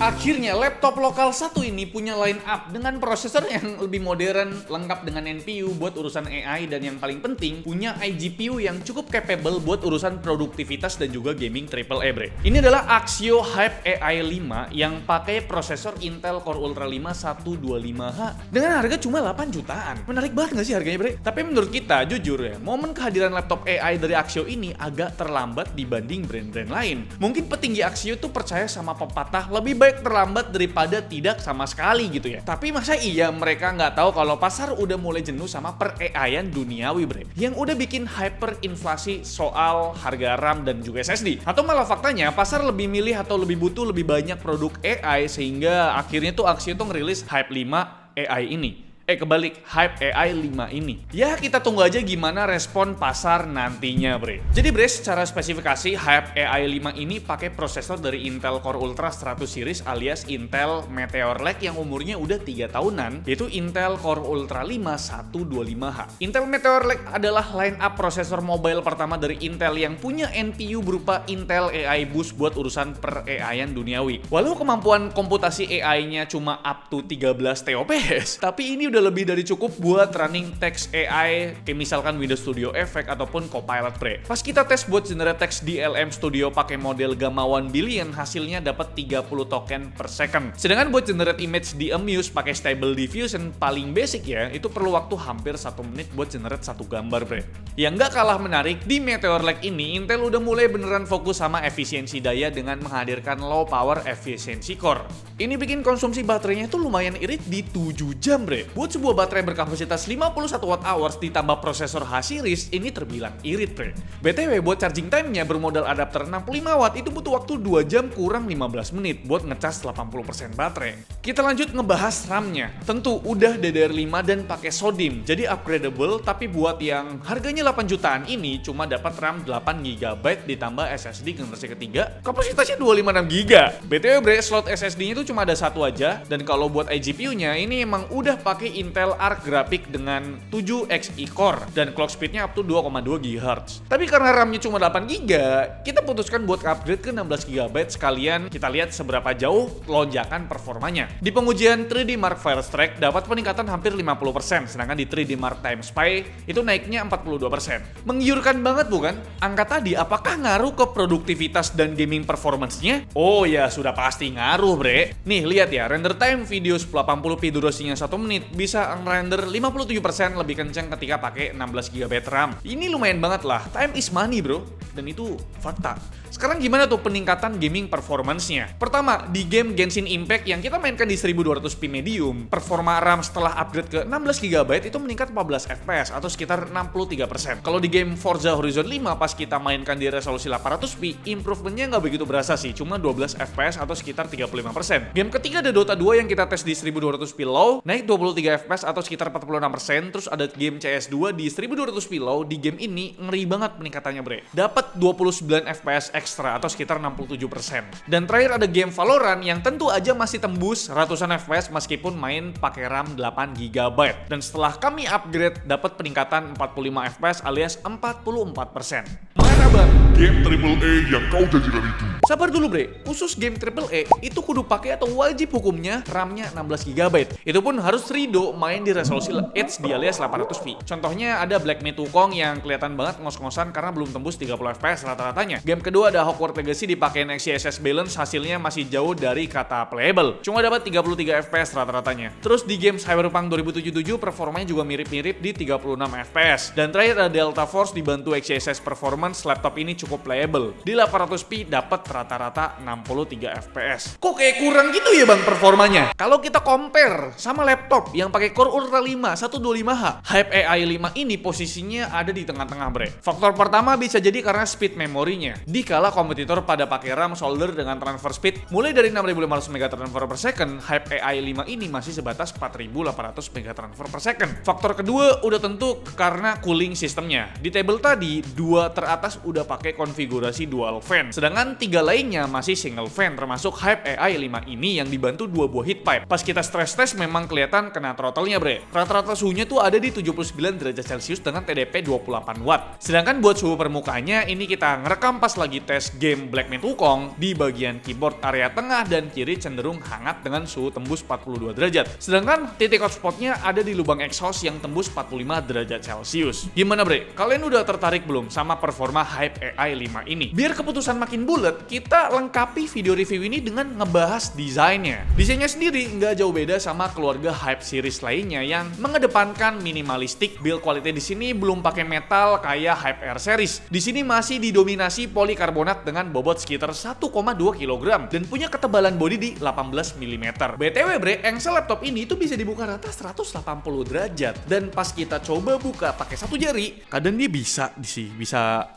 Akhirnya laptop lokal satu ini punya line up dengan prosesor yang lebih modern, lengkap dengan NPU buat urusan AI, dan yang paling penting punya iGPU yang cukup capable buat urusan produktivitas dan juga gaming AAA bre. Ini adalah Axio Hype AI 5 yang pakai prosesor Intel Core Ultra 5 125H dengan harga cuma 8 jutaan. Menarik banget nggak sih harganya bre? Tapi menurut kita jujur ya, momen kehadiran laptop AI dari Axio ini agak terlambat dibanding brand-brand lain. Mungkin petinggi Axio tuh percaya sama pepatah lebih baik terlambat daripada tidak sama sekali gitu ya. Tapi masa iya mereka nggak tahu kalau pasar udah mulai jenuh sama per-AI-an duniawi bre, yang udah bikin hyperinflasi soal harga RAM dan juga SSD. Atau malah faktanya pasar lebih milih atau lebih butuh lebih banyak produk AI, sehingga akhirnya tuh Axio tuh ngerilis Hype 5 AI ini. Kebalik, Hype AI 5 ini. Ya, kita tunggu aja gimana respon pasar nantinya, bre. Jadi, bre, secara spesifikasi, Hype AI 5 ini pakai prosesor dari Intel Core Ultra 100 series alias Intel Meteor Lake yang umurnya udah 3 tahunan, yaitu Intel Core Ultra 5 125H. Intel Meteor Lake adalah line up prosesor mobile pertama dari Intel yang punya NPU berupa Intel AI Boost buat urusan per-AI-an duniawi. Walau kemampuan komputasi AI-nya cuma up to 13 TOPS, tapi ini udah lebih dari cukup buat running text AI kayak misalkan Windows Studio Effect ataupun Copilot Pre. Pas kita tes buat generate text di LM Studio pakai model Gamma 1 billion, hasilnya dapat 30 token per second. Sedangkan buat generate image di Amuse pakai Stable Diffusion paling basic ya, itu perlu waktu hampir 1 menit buat generate satu gambar bre. Yang nggak kalah menarik, di Meteor Lake ini Intel udah mulai beneran fokus sama efisiensi daya dengan menghadirkan low power efficiency core. Ini bikin konsumsi baterainya tuh lumayan irit di 7 jam bre. Buat sebuah baterai berkapasitas 51 Wh ditambah prosesor H-series, ini terbilang irit bre. BTW buat charging time-nya bermodal adapter 65 Watt itu butuh waktu 2 jam kurang 15 menit buat ngecas 80% baterai. Kita lanjut ngebahas RAM-nya. Tentu udah DDR5 dan pakai SODIMM, jadi upgradable, tapi buat yang harganya 8 jutaan ini cuma dapat RAM 8GB ditambah SSD generasi ketiga, kapasitasnya 256GB. BTW bre, slot SSD-nya itu cuma ada satu aja, dan kalau buat iGPU-nya ini emang udah pakai Intel Arc grafik dengan 7 Xe core dan clock speed-nya up to 2,2 GHz. Tapi karena RAM-nya cuma 8GB, kita putuskan buat upgrade ke 16GB sekalian kita lihat seberapa jauh lonjakan performanya. Di pengujian 3D Mark Firestrike dapat peningkatan hampir 50%, sedangkan di 3D Mark Time Spy itu naiknya 42%. Menggiurkan banget bukan? Angka tadi apakah ngaruh ke produktivitas dan gaming performance-nya? Oh ya, sudah pasti ngaruh bre. Nih lihat ya, render time video 1080p durasinya 1 menit bisa ngerender 57% lebih kencang ketika pakai 16GB RAM. Ini lumayan banget lah, time is money bro, dan itu fakta. Sekarang gimana tuh peningkatan gaming performance-nya? Pertama, di game Genshin Impact yang kita mainkan di 1200p medium, performa RAM setelah upgrade ke 16GB itu meningkat 14 FPS atau sekitar 63%. Kalau di game Forza Horizon 5 pas kita mainkan di resolusi 800p, improvementnya nggak begitu berasa sih, cuma 12 FPS atau sekitar 35%. Game ketiga ada Dota 2 yang kita tes di 1200p low, naik 23 FPS atau sekitar 46%. Terus ada game CS2 di 1200p low, di game ini ngeri banget peningkatannya bre. Dapat 29 FPS ekstra atau sekitar 67%. Dan terakhir ada game Valorant yang tentu aja masih tembus ratusan FPS meskipun main pakai RAM 8GB. Dan setelah kami upgrade dapat peningkatan 45 FPS alias 44%. Mana bang? Game AAA yang kau janjikan itu. Sabar dulu bre, khusus game AAA itu kudu pakai atau wajib hukumnya RAM-nya 16GB. Itu pun harus Rido main di resolusi HD alias 800p. Contohnya ada Black Myth Wukong yang kelihatan banget ngos-ngosan karena belum tembus 30 FPS rata-ratanya. Game kedua ada Hogwarts Legacy dipakai XeSS balance, hasilnya masih jauh dari kata playable. Cuma dapat 33 FPS rata-ratanya. Terus di game Cyberpunk 2077 performanya juga mirip-mirip di 36 FPS. Dan terakhir ada Delta Force dibantu XeSS performance, laptop ini cukup playable. Di 800p dapat rata-rata 63 FPS. Kok kayak kurang gitu ya bang performanya? Kalau kita compare sama laptop yang pakai Core Ultra 5 125H, Hype AI 5 ini posisinya ada di tengah-tengah bre. Faktor pertama bisa jadi karena speed memorinya. Dikala kompetitor pada pakai RAM solder dengan transfer speed mulai dari 6500 MB transfer per second, Hype AI 5 ini masih sebatas 4800 MB transfer per second. Faktor kedua udah tentu karena cooling sistemnya. Di table tadi, 2 teratas udah pakai konfigurasi dual fan, sedangkan 3 lainnya masih single fan, termasuk Hype AI 5 ini yang dibantu 2 buah heat pipe. Pas kita stress test memang kelihatan kena throttle-nya bre. Rata-rata suhunya tuh ada di 79 derajat Celcius dengan TDP 28 watt. Sedangkan buat suhu permukaannya ini kita ngerekam pas lagi tes game Black Myth Wukong, di bagian keyboard area tengah dan kiri cenderung hangat dengan suhu tembus 42 derajat. Sedangkan titik hotspotnya ada di lubang exhaust yang tembus 45 derajat Celcius. Gimana bre? Kalian udah tertarik belum sama performa Hype AI 5 ini? Biar keputusan makin bulat, kita lengkapi video review ini dengan ngebahas desainnya. Desainnya sendiri nggak jauh beda sama keluarga Hype series lainnya yang mengedepankan minimalistik. Build quality di sini belum pakai metal kayak Hype Air series. Di sini masih didominasi polikarbonat dengan bobot sekitar 1,2 kg dan punya ketebalan bodi di 18 mm. BTW bre, engsel laptop ini tuh bisa dibuka rata 180 derajat dan pas kita coba buka pakai satu jari, kadang dia bisa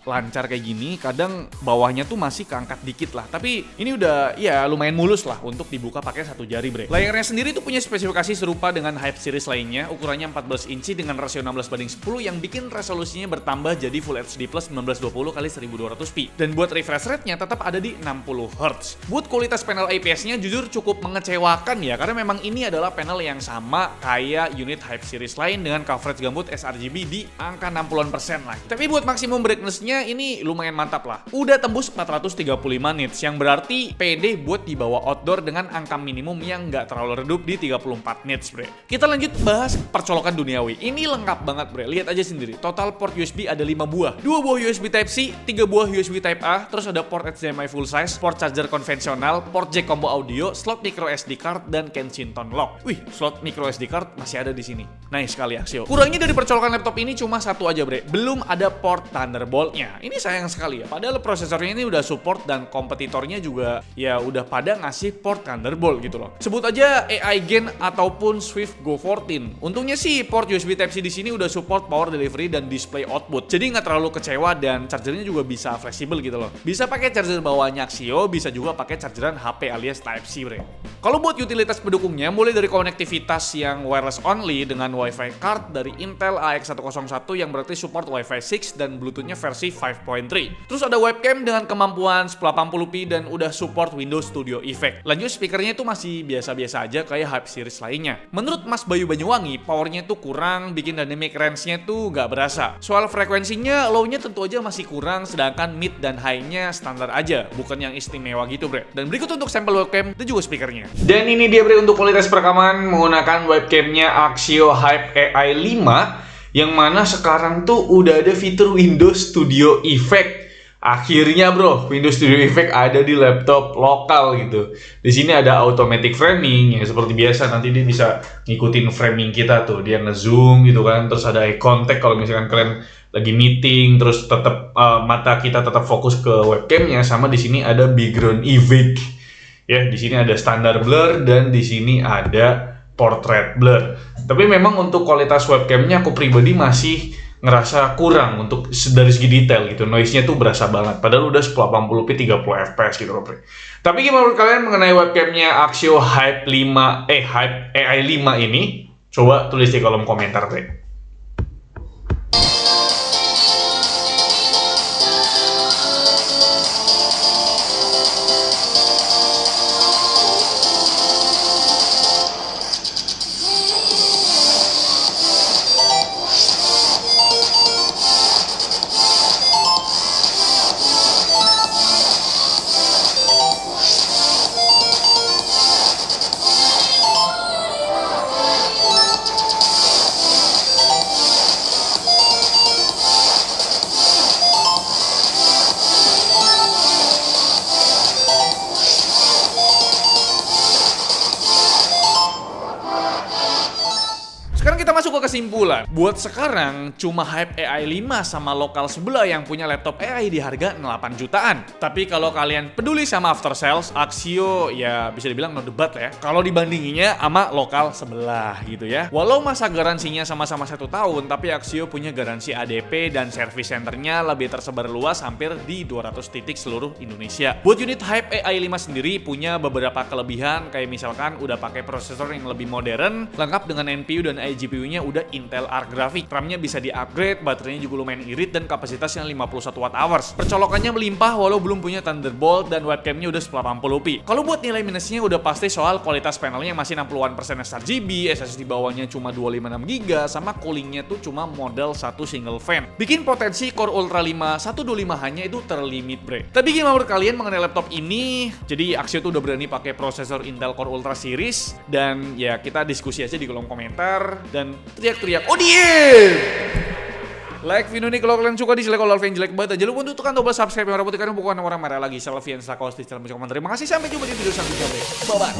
lancar kayak gini, kadang bawahnya tuh masih keangkat dikit lah. Tapi ini udah ya lumayan mulus lah untuk dibuka pakai satu jari bre. Layarnya sendiri tuh punya spesifikasi serupa dengan Hype series lainnya, ukurannya 14 inci dengan rasio 16:10 yang bikin resolusinya bertambah jadi Full HD Plus 1920x1200p. Dan buat refresh rate-nya tetap ada di 60 Hz. Buat kualitas panel IPS-nya jujur cukup mengecewakan ya, karena memang ini adalah panel yang sama kayak unit Hype series lain dengan coverage gambut sRGB di angka 60% lah. Tapi buat maksimum brightness-nya ini lumayan mantap lah. Udah tembus 435 nits yang berarti PD buat dibawa outdoor dengan angka minimum yang nggak terlalu redup di 34 nits bre. Kita lanjut bahas percolokan duniawi. Ini lengkap banget bre. Lihat aja sendiri. Total port USB ada 5 buah. 2 buah USB Type-C, 3 buah USB Type-A, terus ada port HDMI full size, port charger konvensional, port jack combo audio, slot micro SD card dan Kensington lock. Wih, slot micro SD card masih ada di sini. Nice sekali Axio. Kurangnya dari percolokan laptop ini cuma satu aja bre. Belum ada port Thunderbolt-nya. Ini sayang sekali ya, padahal prosesornya ini udah support dan kompetitornya juga ya udah pada ngasih port Thunderbolt gitu loh. Sebut aja AI Gen ataupun Swift Go 14. Untungnya sih port USB Type-C di sini udah support power delivery dan display output. Jadi nggak terlalu kecewa dan chargernya juga bisa fleksibel gitu loh. Bisa pakai charger bawahnya Axio, bisa juga pakai chargeran HP alias Type-C bre. Kalau buat utilitas pendukungnya mulai dari konektivitas yang wireless only dengan Wi-Fi card dari Intel AX101 yang berarti support Wi-Fi 6 dan Bluetooth-nya versi 5.3. Terus ada webcam dengan kemampuan 1080p dan udah support Windows Studio Effect. Lanjut speakernya itu masih biasa-biasa aja kayak Hype series lainnya. Menurut Mas Bayu Banyuwangi, powernya tuh kurang, bikin dynamic range-nya tuh nggak berasa. Soal frekuensinya, low-nya tentu aja masih kurang, sedangkan mid dan high-nya standar aja, bukan yang istimewa gitu bre. Dan berikut untuk sampel webcam dan juga speakernya. Dan ini dia bre untuk kualitas perekaman menggunakan webcamnya Axio Hype AI 5 yang mana sekarang tuh udah ada fitur Windows Studio Effect. Akhirnya bro, Windows Studio Effect ada di laptop lokal gitu. Di sini ada automatic framing ya seperti biasa, nanti dia bisa ngikutin framing kita tuh, dia ngezoom gitu kan. Terus ada eye contact kalau misalkan kalian lagi meeting, terus tetap mata kita tetap fokus ke webcamnya. Sama di sini ada background evade. Ya, di sini ada standar blur dan di sini ada portrait blur. Tapi memang untuk kualitas webcamnya aku pribadi masih ngerasa kurang untuk dari segi detail gitu. Noise-nya tuh berasa banget. Padahal udah 1080p 30 fps gitu loh. Tapi gimana menurut kalian mengenai webcamnya Axio Hype AI 5 ini? Coba tulis di kolom komentar bre. Sekarang kita masuk ke kesimpulan. Buat sekarang, cuma Hype AI 5 sama lokal sebelah yang punya laptop AI di harga 8 jutaan. Tapi kalau kalian peduli sama after sales, Axio ya bisa dibilang no debat ya. Kalau dibandinginnya sama lokal sebelah gitu ya. Walau masa garansinya sama-sama 1 tahun, tapi Axio punya garansi ADP dan service centernya lebih tersebar luas hampir di 200 titik seluruh Indonesia. Buat unit Hype AI 5 sendiri punya beberapa kelebihan kayak misalkan udah pakai prosesor yang lebih modern, lengkap dengan NPU dan iGPU-nya udah Intel Arc grafik. RAM-nya bisa di-upgrade, baterainya juga lumayan irit dan kapasitasnya 51 Wh. Percolokannya melimpah walau belum punya Thunderbolt dan webcamnya udah 1080p. Kalau buat nilai minusnya udah pasti soal kualitas panelnya yang masih 60% sRGB, SSD bawahnya cuma 256GB, sama coolingnya tuh cuma model satu single fan. Bikin potensi Core Ultra 5 125 hanya itu terlimit, bre. Tapi gimana menurut kalian mengenai laptop ini? Jadi Axio tuh udah berani pakai prosesor Intel Core Ultra series, dan ya kita diskusi aja di kolom komentar dan teriak-teriak Odin! Like video ini kalau kalian suka, dislike kalau kalian jelek banget. Jangan lupa untuk tekan tombol subscribe yang merah putih karena bukan orang merah lagi. Selfie and Sakos di channel komentar. Terima kasih, sampai jumpa di video selanjutnya. Bye bye.